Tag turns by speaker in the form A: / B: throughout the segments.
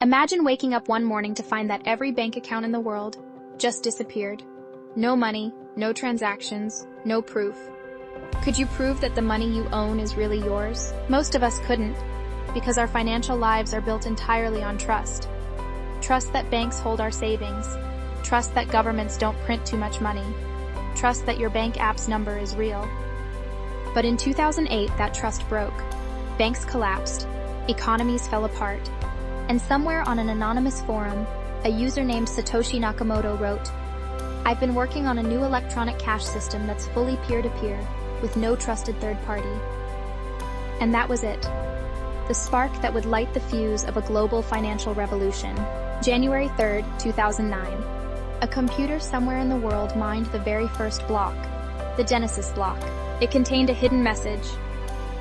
A: Imagine waking up one morning to find that every bank account in the world just disappeared. No money, no transactions, no proof. Could you prove that the money you own is really yours? Most of us couldn't, because our financial lives are built entirely on trust. Trust that banks hold our savings. Trust that governments don't print too much money. Trust that your bank app's number is real. But in 2008, that trust broke. Banks collapsed. Economies fell apart. And somewhere on an anonymous forum, a user named Satoshi Nakamoto wrote, "I've been working on a new electronic cash system that's fully peer-to-peer, with no trusted third party." And that was it. The spark that would light the fuse of a global financial revolution. January 3, 2009. A computer somewhere in the world mined the very first block, the Genesis block. It contained a hidden message.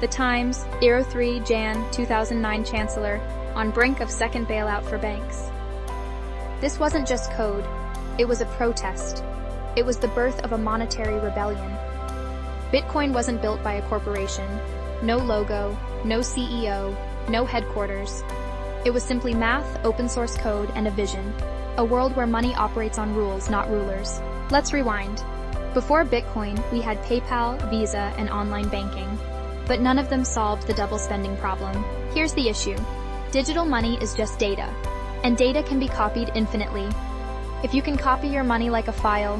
A: The Times, 03 Jan 2009 Chancellor, on brink of second bailout for banks. This wasn't just code, it was a protest. It was the birth of a monetary rebellion. Bitcoin wasn't built by a corporation. No logo, no CEO, no headquarters. It was simply math, open source code, and a vision. A world where money operates on rules, not rulers. Let's rewind. Before Bitcoin, we had PayPal, Visa, and online banking. But none of them solved the double spending problem. Here's the issue. Digital money is just data, and data can be copied infinitely. If you can copy your money like a file,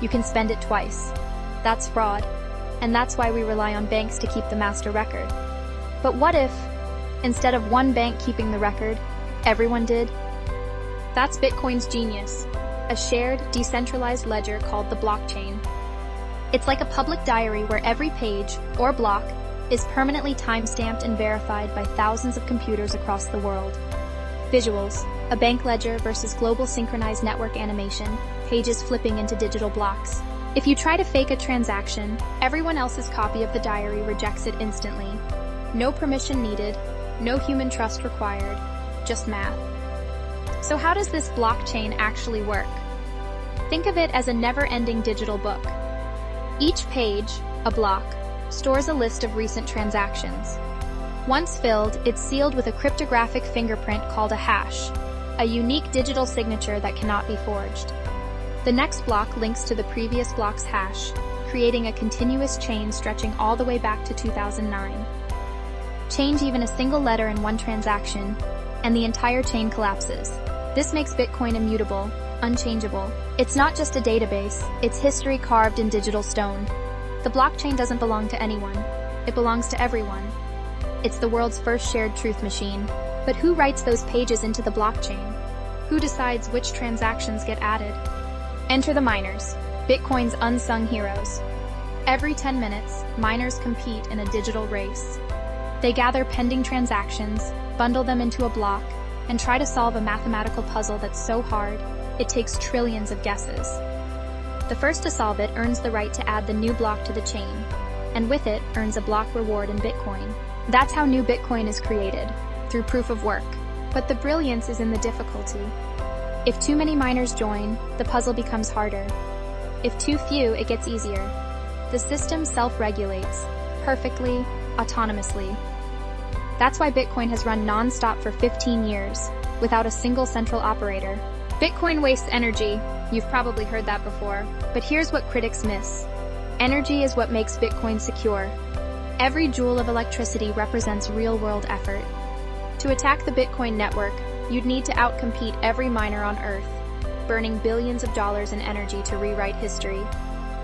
A: you can spend it twice. That's fraud, and that's why we rely on banks to keep the master record. But what if, instead of one bank keeping the record, everyone did? That's Bitcoin's genius, a shared, decentralized ledger called the blockchain. It's like a public diary where every page, or block, is permanently time-stamped and verified by thousands of computers across the world. Visuals, a bank ledger versus global synchronized network animation, pages flipping into digital blocks. If you try to fake a transaction, everyone else's copy of the diary rejects it instantly. No permission needed, no human trust required, just math. So how does this blockchain actually work? Think of it as a never-ending digital book. Each page, a block, stores a list of recent transactions. Once filled, it's sealed with a cryptographic fingerprint called a hash, a unique digital signature that cannot be forged. The next block links to the previous block's hash, creating a continuous chain stretching all the way back to 2009. Change even a single letter in one transaction, and the entire chain collapses. This makes Bitcoin immutable, unchangeable. It's not just a database, it's history carved in digital stone. The blockchain doesn't belong to anyone. It belongs to everyone. It's the world's first shared truth machine. But who writes those pages into the blockchain? Who decides which transactions get added? Enter the miners, Bitcoin's unsung heroes. Every 10 minutes, miners compete in a digital race. They gather pending transactions, bundle them into a block, and try to solve a mathematical puzzle that's so hard, it takes trillions of guesses. The first to solve it earns the right to add the new block to the chain, and with it earns a block reward in Bitcoin. That's how new Bitcoin is created, through proof of work. But the brilliance is in the difficulty. If too many miners join, the puzzle becomes harder. If too few, it gets easier. The system self-regulates, perfectly, autonomously. That's why Bitcoin has run non-stop for 15 years, without a single central operator. Bitcoin wastes energy. You've probably heard that before. But here's what critics miss. Energy is what makes Bitcoin secure. Every joule of electricity represents real-world effort. To attack the Bitcoin network, you'd need to outcompete every miner on Earth, burning billions of dollars in energy to rewrite history.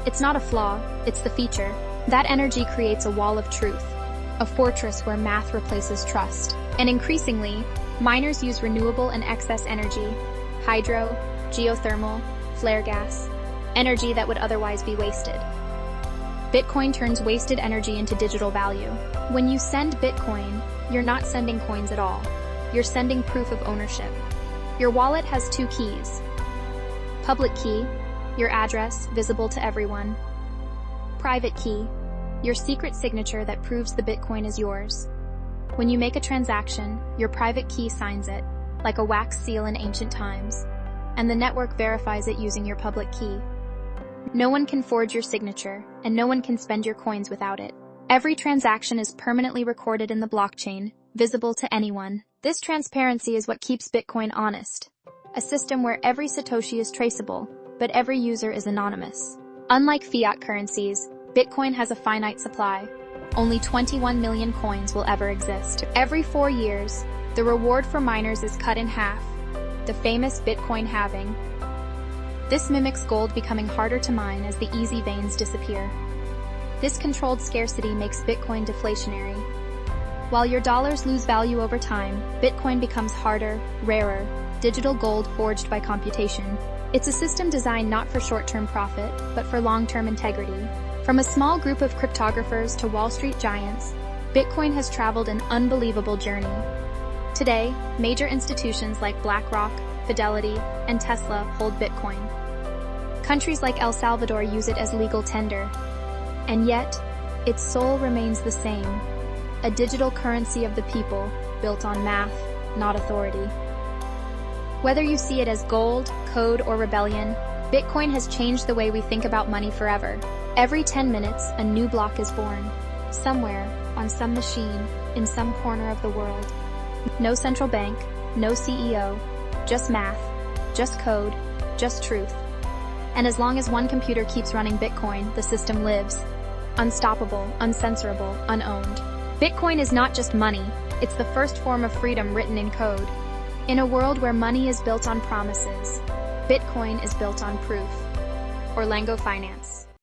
A: It's not a flaw, it's the feature. That energy creates a wall of truth, a fortress where math replaces trust. And increasingly, miners use renewable and excess energy, hydro, geothermal, flare gas, energy that would otherwise be wasted. Bitcoin turns wasted energy into digital value. When you send Bitcoin, you're not sending coins at all. You're sending proof of ownership. Your wallet has two keys. Public key, your address, visible to everyone. Private key, your secret signature that proves the Bitcoin is yours. When you make a transaction, your private key signs it, like a wax seal in ancient times, and the network verifies it using your public key. No one can forge your signature, and no one can spend your coins without it. Every transaction is permanently recorded in the blockchain, visible to anyone. This transparency is what keeps Bitcoin honest. A system where every Satoshi is traceable, but every user is anonymous. Unlike fiat currencies, Bitcoin has a finite supply. Only 21 million coins will ever exist. Every 4 years, the reward for miners is cut in half, the famous Bitcoin halving. This mimics gold becoming harder to mine as the easy veins disappear. This controlled scarcity makes Bitcoin deflationary. While your dollars lose value over time, Bitcoin becomes harder, rarer, digital gold forged by computation. It's a system designed not for short-term profit, but for long-term integrity. From a small group of cryptographers to Wall Street giants, Bitcoin has traveled an unbelievable journey. Today, major institutions like BlackRock, Fidelity, and Tesla hold Bitcoin. Countries like El Salvador use it as legal tender. And yet, its soul remains the same, a digital currency of the people, built on math, not authority. Whether you see it as gold, code, or rebellion, Bitcoin has changed the way we think about money forever. Every 10 minutes, a new block is born. Somewhere, on some machine, in some corner of the world. No central bank, no CEO, just math, just code, just truth. And as long as one computer keeps running Bitcoin, the system lives. Unstoppable, uncensorable, unowned. Bitcoin is not just money, it's the first form of freedom written in code. In a world where money is built on promises, Bitcoin is built on proof. Orlango Finance.